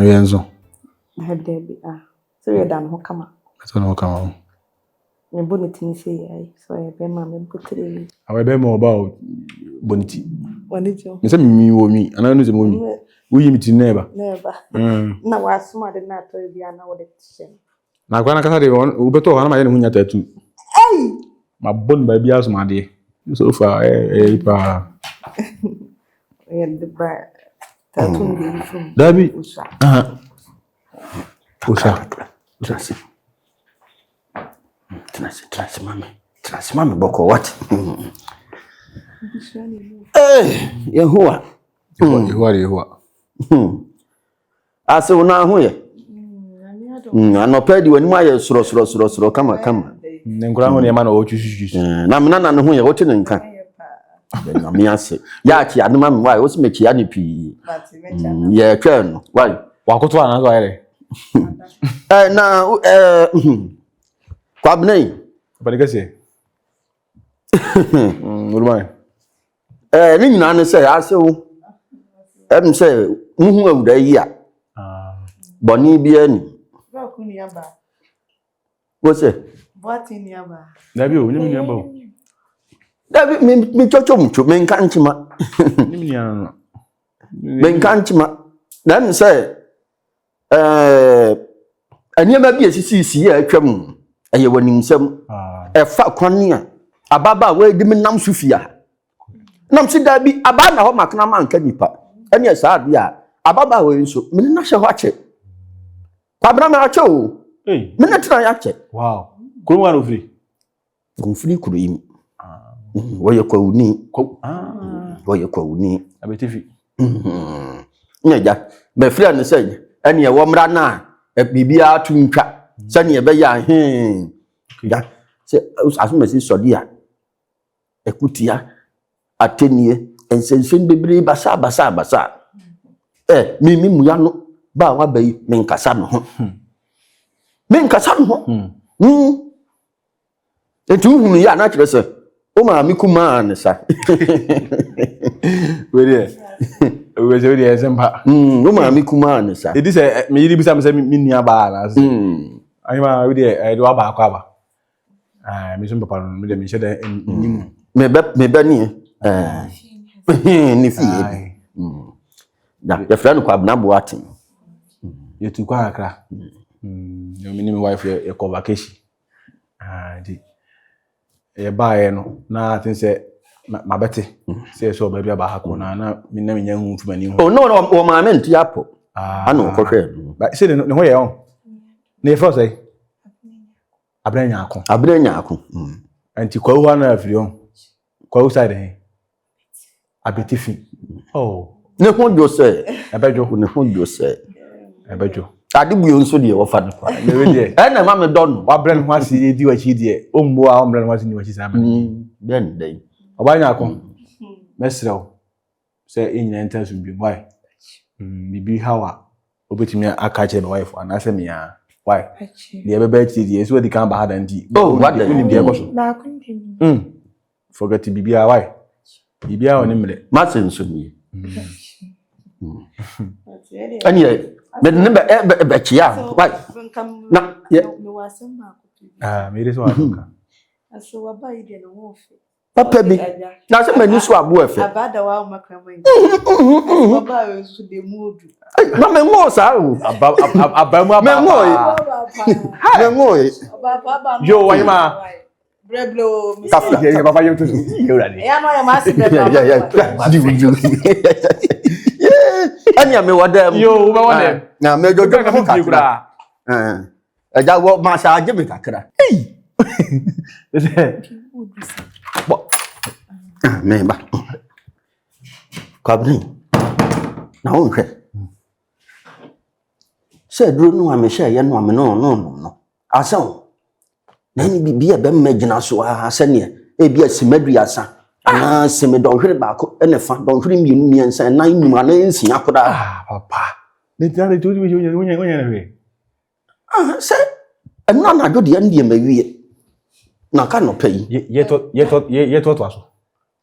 Yenzo. Baby, so you're done. How come? I don't know come. My bonnet say, so I be my booty. I will be more about bonity. What did you? Miss me, and I know the money. We meet never. Never. Now I smart enough to be an old shame. Now, when I can have one, Ubeto, and I don't tattoo. Hey! My bone baby house, my dear. So far, The bad tattoo from Debbie. Usha. Trans, mammy, boko, what? Hey, Yahuwah. You are. I say, now, who I no paid you when my sro, come. Then ground your man or choose. Namana, who you're watching and can. Me answer. Yaki, I know, why was make Yanni P. Yeah, Colonel. Why? Walk to another. Now, Quabney. But I guess, good morning. Nina say, I say, who they here? Bonnie bien. What's it? Boateng yaba. Debbie, you know. David, me to men canchima. Men canchima. Then say, and you may be a CC, a tram, and you winning some a fat cornea. A baba where give me Nam Sufia. Nam see that be a baba home, Macnaman canipa. And yes, yeah, a baba will so, Minasha watch it. Pabrama Cho, Minatra yache. Wow. Good one free. Go free cream. Where you call me? Where you call me? A bit of it. Yeah, my friend said, and you warm rana, a BBR to trap, send you by ya. Say, as much as so dear. A cutia, a 10 year, and send baby basa. Me muyano, bawa bay, menkasano. Menkasano. The two ya natural, sir. Oh, my Mikuman, sir. Was already a semper. No, my Mikuman, sir. It is a maybe some minia bars. I'm already a do about cover. Miss Papa, me said, me Benny. Nifi. Your friend called Nabuatin. You took a crack. Your minimum wife, your convocation. Buy no na I think say my betty say so baby about hakuna na me na menya hu fuma ni ho. Oh no my men ti apo. I know ko hwe. But say no ho ye on. Na first say abranya akon. Anti kwa hu na afiri on. Kwa hu side he. Abetifi. Oh. Ne ho jo say. Abejo. Ne ho jo say. Abejo. Adibuyo nso de wo fa no kwa. Na we de. Na ma me don. Wa brand ho ase di wa chi de. Ombo a brand ho ase ni wa chi sama. Den. Obanya akon. Mesrew. Say enyina entasu bi why? Bibi hawa. Obetimi aka che be wife ana se me ya. Why? The bebe chi di so di kan ba hada ndi. Oh, what the ni de ko so. Na kundi. Forget bibi a why? Bibi a oni mle. Masen so ni. Anye me ne be chia. Why? Na Me so aduka. Aso wa ba ide no wo fe. Papa bi. Na se mani so abo efe. Abada wa makramai. Wa ba we so de mudu. Na me ngo sa o. Abamu aba. Me ngo. Yo wayima. Breblo mi. Kafa ye baba yo to. Yo rade. Ya no ya masi breblo. Yeah. Anya me wadam. Yo ba wadam. Na me jojo ka kakra. Eja wo ma sha age me kakra. Hey. Me ba. Kabni. Na won hwe. Se duro no ame sha ye no ame no. Asan. Na ni bibia be magina so ase ne e bia simadri asa. Ah, seme don hwere ba ko ene fa don hwere mienu miensa na nyuma na ensia koda. Papa. Ne tare to di wonya hwe. Se ena na do de ndie mawie. Na ka no pay. Ye to aso.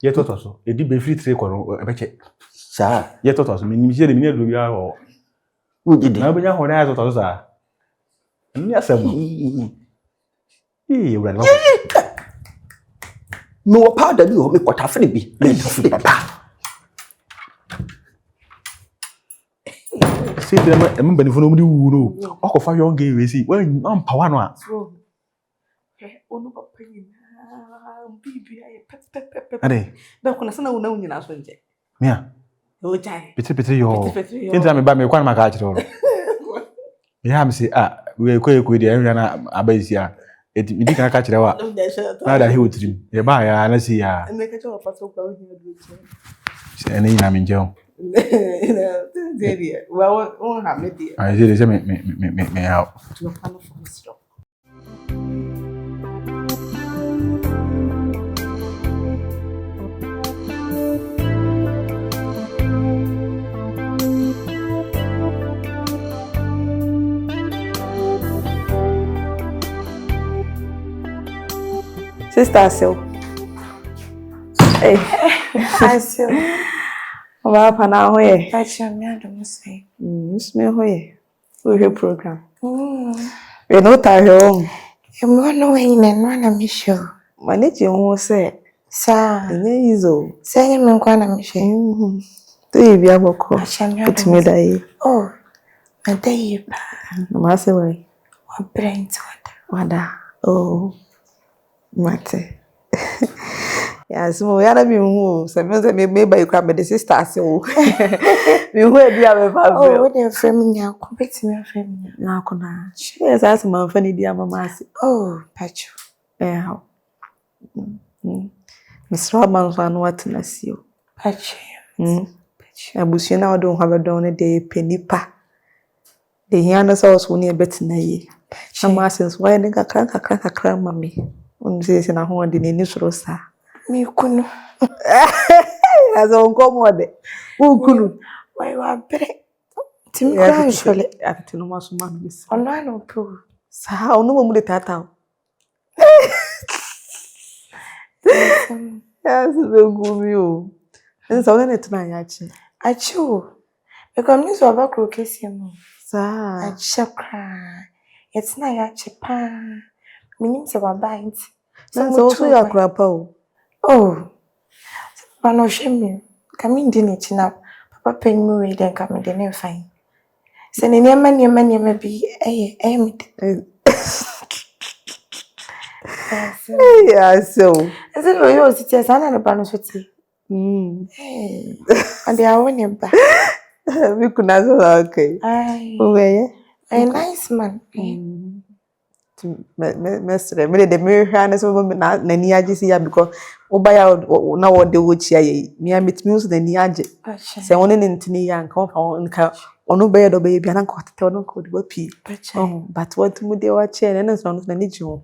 Ye to aso. E di be free trade ko e be che. Sa. Ye to aso. Me nimse de me do bia ho. Ujidi. Na benya hore azo to sa. Nni asem. Ura no. No powder bi ho me kwatafre bi. Me tafre da. See them benefit no wu no. Okofa young gay we see. When am power no a. Onu papa nyina bibi aye pep. Ade. Be kuna sana una nyina so nje. Mia. O jai. Petri yo. Inta me ba me kwan maka akire ro. Me ha me say we ko dey enwa na abaisi a. Eti mi dika aka kire wa. Na da he wotrim. Ye ba ya na si ya. Ene ka cho papa so kwa o nyina do che. Se ene ina me nje. Well, on have me. I say me out. To follow from stop. Sister Sil. Hey, hi Sil. Wa pa na ho ye. Acha me adom say. Me ho ye. We hear program. We no ta he o. E mo no we na na me show. Manage ho say. Sa. Nye izo. Say me nkwa na me show. To ye bia boko. Acha me Put me dai. Oh. My day pa. Ma say we. Wa brain Wada. Oh. Mate. Yeah, so ya na bi hu se me ba ikra me the sister ase o. Me hu e bia me fa. Oh, we dey frame nya ko beti me frame nya. Na ko na. Yes, as man fa ni dia mama ase. Oh, pacho. How? Mr. Roman so anu atena si o. Pacho. Pacho. Abusu na odo ho abedon ne de penipa. De hia na so so ne betena yi. Na ma sense why ne kakra mami. On say na ho de ni soro sa. Me kunu. As on commode. Who kunu? Why wa bre. Timi kra shole. Atino maso man bis. Ono ano pro. Sa onu mo de tata. Yes, we go mi o. Nso we net na ya chi. Achu. E kom ni so ba kro kesi mo. Sa. Achakra. It's na ya chi pa. Minim se wa ba nti. So ya kra pa o. Oh. Pano shemi. Kami ndi ni china. Papa pen mu we den kami de ne fine. Se ni niema bi mi. Yeah, so. Is it yo siti sana na pano soti. And ya woni ba. We could not okay. Ay. A nice man. Mestre me de me hwa na so na ni age si ya because oba ya na wo de wo chia ye me ametimi so na ni age se won ne ntini ya nka onu be do be bia na nka tete onu nka odi pi but what mu de wa chia na so na ni ji ho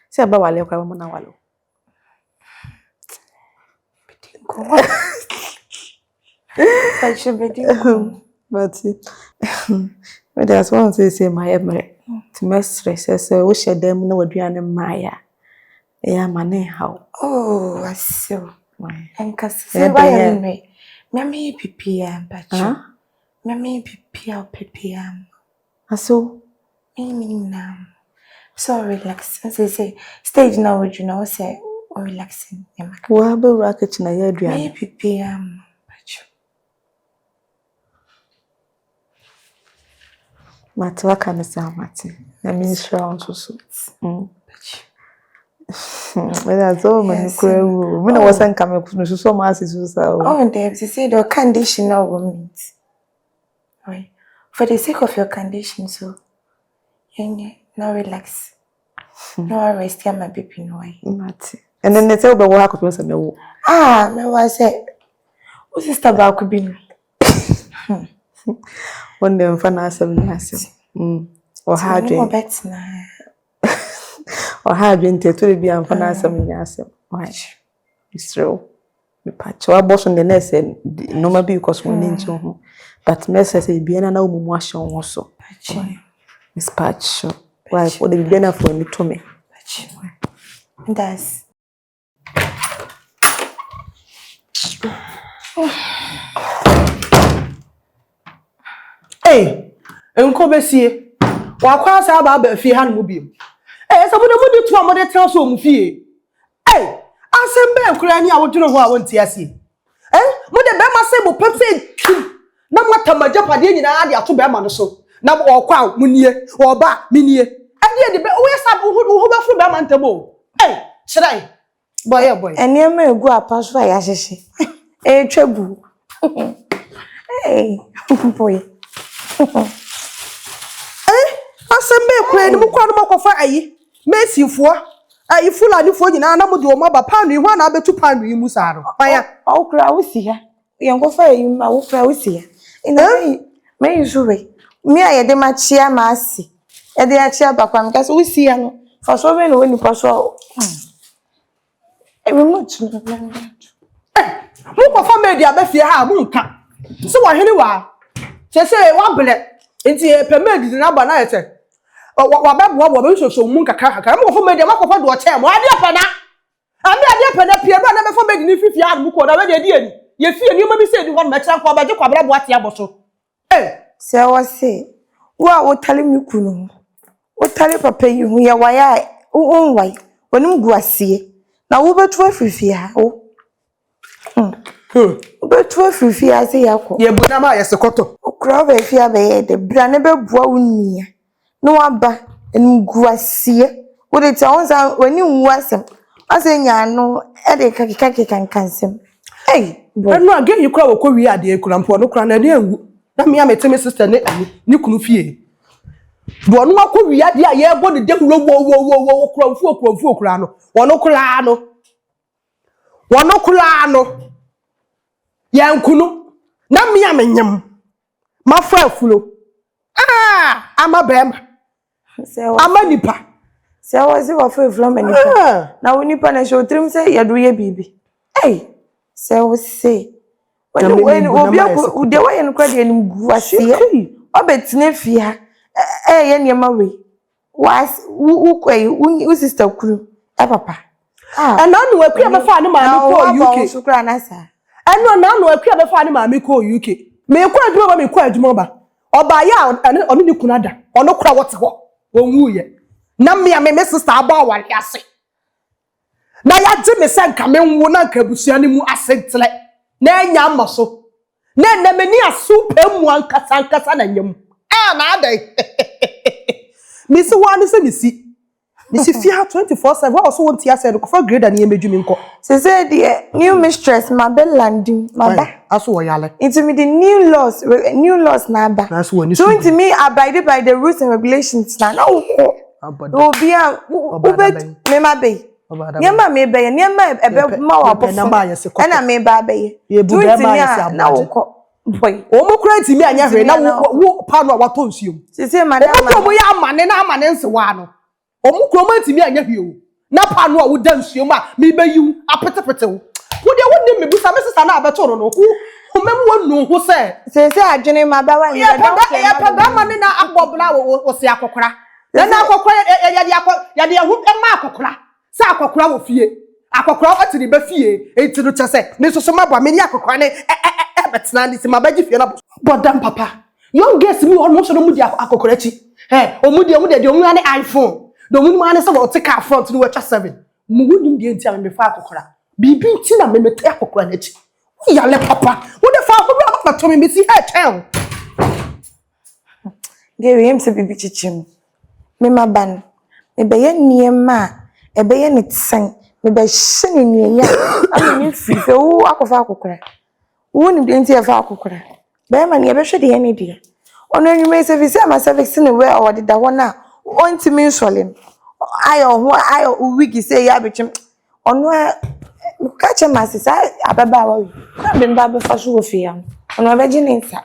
se aba wale kwa mo na wale but that's one say my emre to mestre says we share them no aduane maya ya mane how oh aso enka se wa ya me me pipia bacho me pipia pipia aso me na so relax say stage now you know say relaxing wa be ra kitchen ya aduane me pipia bacho matwa kan sa mate na me shira on so Whether so many crew, we know what's in coming to so much is so. Oh, they say the condition of women. Right. For the sake of your condition, so no relax. No rest here, my baby, no way. And then they say, but what happened to me? Ah, me was say, what's this about could be? One day, I'm fine, 7 years. Or how do you bet now? Or how do you to be am for 7 years? Why? It's true. Me patch our boss on the nest and no maybe because we need to. But Messi say be na umu mwasho also. Miss patch. Why for the be na for me to me. That's Hey, enko besie wa kwa sa ba fie ha no mu biem so mo de tu amode tran so mu fie asembe kura ni a wodwene ho a wonti ase mo de be ma se mo pepe na mo Agyapadeɛ nyina ade ato be ma no so na okwa munie oba minie ade de be wo yesa wo be fo be ma ntabo chirai boy ene ma egu apaso ya hyehye twabu boy asembe kura ni mo kwa no makofa ayi mesifo ayi fulani fo nyina na mo de o ma ba panu ihu na abetu panu yi mu saro aya okura wo si ha yenkofa ayi ma wo kura wo si ha ina me yusuwe mi ayede ma chia ma asi ede ya chia bakwa mi kaso wo si ya no fa so be no we ni paso remote no mo kofa media be fie ha mo nka so Ohenewaa chese wa bele enti pemedi na ba na yete wa bebo wo be soso mu nkaka mo kofa media makofa do che mo Adeapen pie bra na be fo medi ni fifi ha mo ko na we de eni ye fie ni ma bi se di ho ma kira ko ba je kwa bra bo ate aboso se wo se wo tale mi kunu wo tale papa yi hu ye wa ya wonwai wonim gu asie na wo betu afifi ha wo betu afifi ha se yakọ ye bu na ma ye sekoto okra ba afi abaye de bra ne be bua wonnia no waba enim gu asie wo de ta wonsa wani wu asem ase nya no e de kankansem enu age yi kura wo ko wi ade kura mpo no kura na ne anwu na me ameteme sister ne ni kunu fie do no akọ wi ade a ye bo de dehuro wo kura mfu kura no wono kura no yankunu na me amenyam mafa afulo ama bema ama nipa se wazi wa fa afulo ma nipa na wo nipa na show trim se yado ye bibi se wo se when obi akọ de wa ye no kwa de nim gu asie obetine fie ha ye niema we was wo sister kuru papa na no akua be fa ne ma me ko UK so kura na sa na no akua be fa ne ma me ko UK me ko adwuma ba me ko adwuma ba oba ya ono ni kunada ono kura wote ho wonwu ye na me sister aba awale ase na ya je me se nka me nwu na nka busua ne mu asentle na nya amaso na mani asu pemu ankasa na nyam na adai misi wani se misi fi ha 24/7 wa so wonti ase no for grade na yemedwumi nko se de new mistress ma be landing ma ba aso wo yale into me the new laws na ba so into me abide by the rules and regulations na wo obi a ubet me ma be nyama me be nyama ebe ma wa pofo na me ba be to me na wo boy o kura ntimi anya hwe na wo pano a wato nsuom sese madam o mo ya amane na amane nsewa no o mo kura mo ntimi anya hwe o na pano a wo da nsuom a me ba yiw apetepete wo de wonni me busa me sesa na abeto no no o mem wonu ho sese adwene ma ba wa ya pa ba amane na agbobla wo se akokora na akokora ya de hu ma akokora sa akokora wo fie akokora atiri ba fie etiro chese ne soso mabwa me ni akokora ne betna ni si mabaji fie na bodam papa young girls mi won so no mudi akokorachi omudi de omu ane iPhone do mu ane so wo take front ni watcha 7 mu wudum de ntia me fa akokora bibi nti na me mete akokora na chi ya le papa wo de fa akokora ma to me si chen gere yem se bibi chichim me maban me be ye niema e be ye nitsan me be hye ni niya ameni fife wo akofa akokora woni de ntia fa akokora be ma ne be hwe de ye de ono nwume service ama service ne we awode da ho na ontimi nsolem ayo wigi say ya betwem ono ka che masisa ababa wa wi na be mba be fa so wo fia ono be gine nsa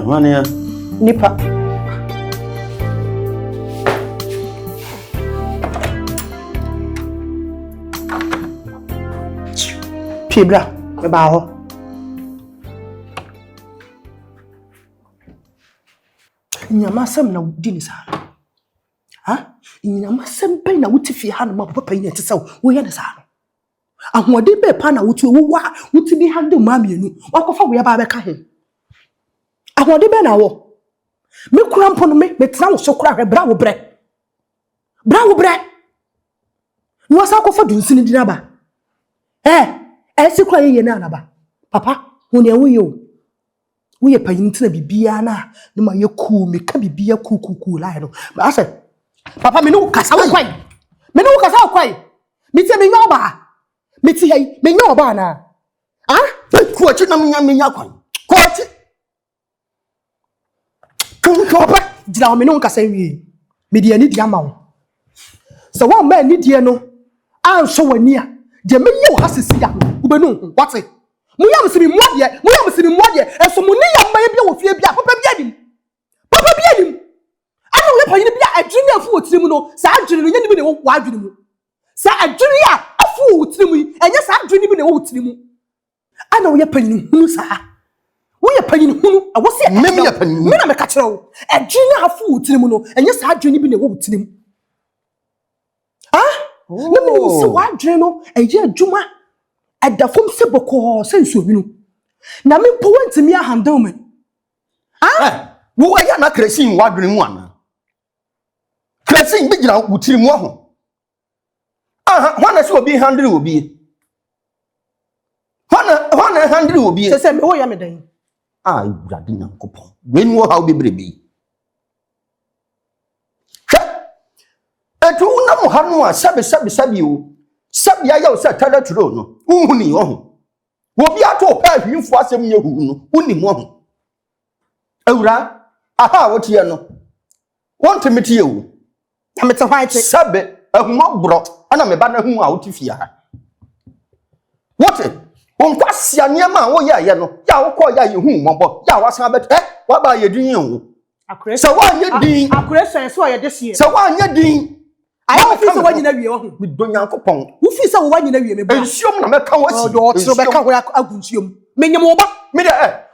Mania nipa Pibra, me ba ho. Nyama sam na di ni sa. Ha? Nyama sam pe na wuti fi ha na ma papa yin tese wo ye ne sa no. Ahode be pa na wuti wo wa wuti bi hande ma mienu. Wakofa wo ya ba be ka he. Ahode be na wo. Me kura mpo no me tena wo so kura hwe bra wo bre. Bra wo bre. No asa kofa dunsini di na ba. Si kura ye na na ba. Papa, wo ne wo ye o. Wo ye payin tena bibia na ma ye ku me ka bibia ku la no. Ba ase. Papa me no kasa wo kwai. Me no kasa wo kwai. Me tie me nya ba. Me tie hei, me nya ba na. Ah? Ku achi na me nya kwai. Ku achi. Papa, dira me no kasa wi. Me die ni dia ma wo. So one man ni die no. An so wani a. Je me ye wo hasisi ya. Wo be no what? Muyam simi modie enso mu ni yam baye bia wo fie bia papa bia dim ana wo pa yin bia adwene afu wo tiri mu no sa adwene no nya ni bi ne wo adwene mu sa adwene a afu wo tiri mu enye sa adwene bi ne wo tiri mu ana wo ye pa yin hunu sa wo ye pa yin hunu a wo se me ye pa yin me na me ka kire wo adwene afu wo tiri mu no enye sa adwene bi ne wo tiri mu na me ni se wa adwene no enye adwuma adafom se boko senso bi no na me po wantimi a handle me wo ya na kresin wadwene mu ana kresin bi gina wutiri mu ho hwana se obi handle obi hwana handle obi se me wo ya me dan ibrade nyankopon we nu ha obebrebe etu na mo ha no a sabi o sabi ya o se tada turo no unhuni ho wo bi ato pa hwimfo asem ye hu no uni mo ho awura aha wo tie no won temete ye wo na mete hwan te sabe ahuma bro ana me ba na hu a wo tifia ha wote won kwasia niam wo ye no ya wo ko ya ye hu mobo ya wasan bet wa ba ye din ye wo akuresa wa ye din akuresa so ye this year se wa ye din ayi wo fi se wa nyina wie wo ho mi do nyankopon wo fi se wa nyina wie me ba ensiom na me ka wo si do otro be ka ho agunsiom menyem wo ba me de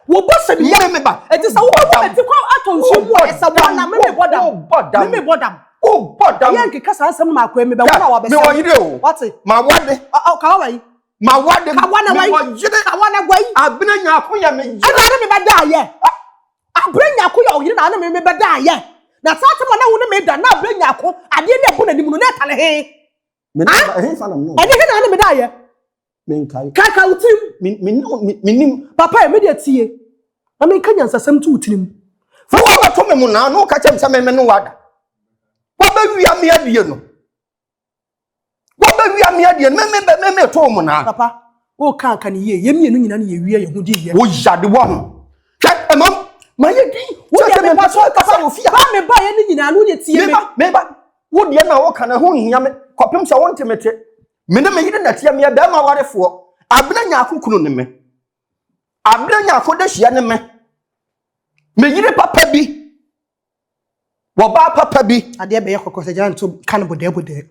wo bo se bi me ba enti se wo bo enti kwa atonsiom wo esa wo na me bodam o bodam ayan ke kasa asem ma kwa me be wo na wa be me wo yire o what ma wade ka wa yi ma wade ka wa na wa yi ka wa na gwa yi abena nyako ya me ana na me ba da ye abrenya ko ya oyire na na me ba da ye na sate mo na wo me da na abrenya ko ade na bu na nim no na tale he me na he fa na no ene he na me da ye me nkai ka utim me nim papa me de tie na me kanya nsasam tu utinim fa wa to me mu na no ka chem sa me no wada wa ba wia me adie no me to mu na papa o kan kan ye mienu nyina na ye wie ye ho di ye wo yade wo ho hwe emam ma ye di wo de me pa so kasa wo fia ba me ba ye ni nyina no ye tie me ba wo de na wo kana ho hia me kopem sa won temete me na me yire na tie me ba ma warefo abena nya akokunu ne me abena nya akodahia ne me yire papa bi wo ba papa bi ade be ye kokose jan to kan bode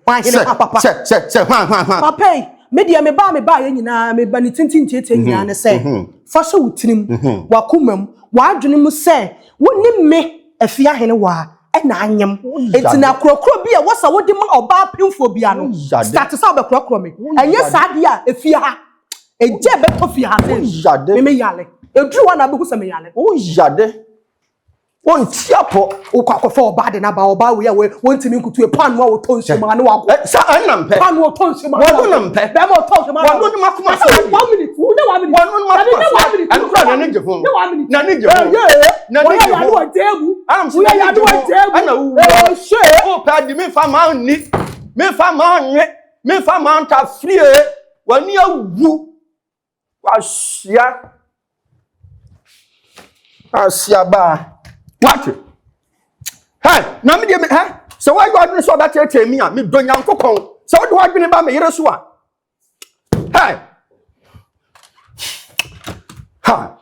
wa hene papa se hwan papa me dia me ba ye nyina me ba ni tintin tietie nyina ne se fa so wutinim wa kumam wa adwene mu se woni me afia hene wa na anyam etina krokro bi a wosa wodi ma oba pemfo bia no start sa be krokro me enye sa de a afia ha eje be to fia ha se me yale edru wa na be hu se me yale o jade won tiapo o kwakofa oba de na ba oba we ya won timi nkutu e pan wa wo tonsu ma na wa sa anampe pan wo tonsu ma wa nampe be mo tonsu ma wa no ma kuma so 1 minute wo na 1 minute wa no ma kuma an kura na nije fun na nije fun na nije fun wo ya do tegu wo ya do tegu ana wo she o pa di me fa ma ni me fa ma nye me fa ma ta frie wa ni awu wa sia asia ba what hey na me dey so why you adwene so that tell me a me do nyankopon so what do adwene ba me yere so a hey ha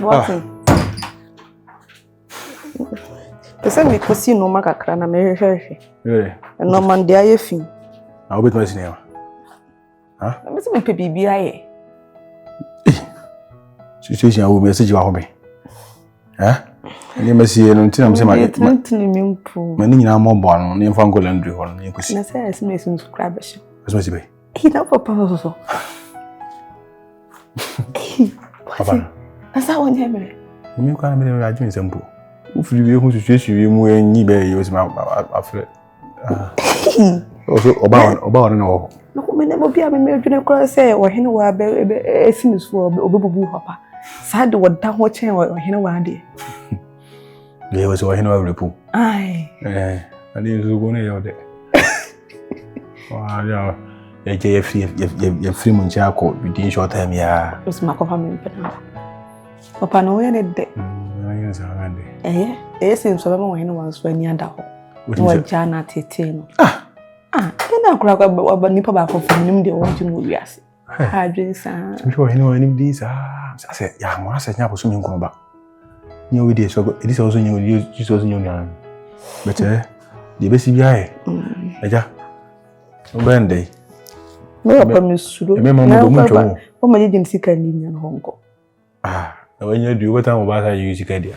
Boateng. Pese me kosi no makakra na me hwehwehwe. Really? No man de aye fin. Na obet ma sinema. Ha? Me se me pe bibia ye. Situation awu me se jiwa ho me. Ha? Ni mesi no ntina me se ma. Tini me mpu. Ma ni nyina mo bo ano, ni mfa nkola ndri ho no, ni kosi. Na say ese me sun subscribe she. Asma si be. Na papa so. Papa. Na sa wonye mere. Mi kwa na me aji me sempo. Ufiri we hu situation we mu enyi be ye se ma afre. Also oba na wo. No ko me na obi a me dwene kora say Ohenewaa be esinisfo obebubu papa. Sa de woda ho chen Ohenewaa de. Le was Ohenewaa repu. Ai. Ani zo go na yo de. Wa ya ye free mun cha ko within short time ya. Os ma ko fa me pena. Papa no we ne de. Ayi sa ngande. Ese nso be mo Ohenewaa so ani ada ho. Wa jana tete no. Kana kura kwa nipa ba ko fam de won tinu wiase. Ha dwen sa. Mhwe Ohenewaa nim di sa. Say ya mo asa nya boso mi nko ba. Nye we dey so it is also nye Jesus nye nyan. But the best bi aye. Aja. Obende. Me papa me suro. Me mama do mu twa. O ma je jin sika ni nyan honko. Na wanya du weta mo ba sa yi sika dia.